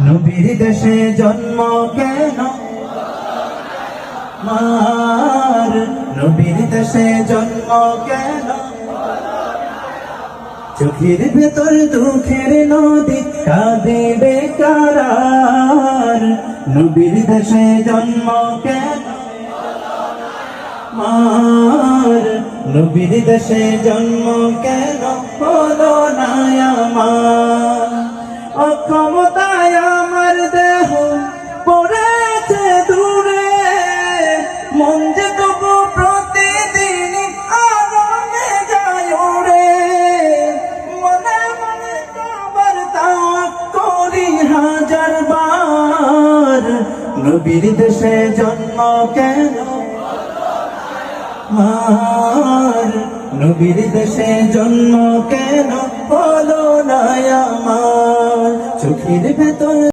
নবীর দেশে জন্ম কেন আমার, নবীর দেশে জন্ম কেন, চোখের ভেতর দুঃখের নদী কাঁদে বেকার, নবীর দেশে জন্ম কেন আমার, নবীর দেশে জন্ম কেন হলো না আমার। অক্ষমতায় আমার দেহ পড়েছে দূরে, মন যে তবু প্রতিদিন আরামে যায় উড়ে, মনে মনে আবার তাওয়াক্কুল করি হাজার বার, নবীর দেশে জন্ম কেন আমার, নবীর দেশে জন্ম কেন হলো না আমার। চোখের ভেতর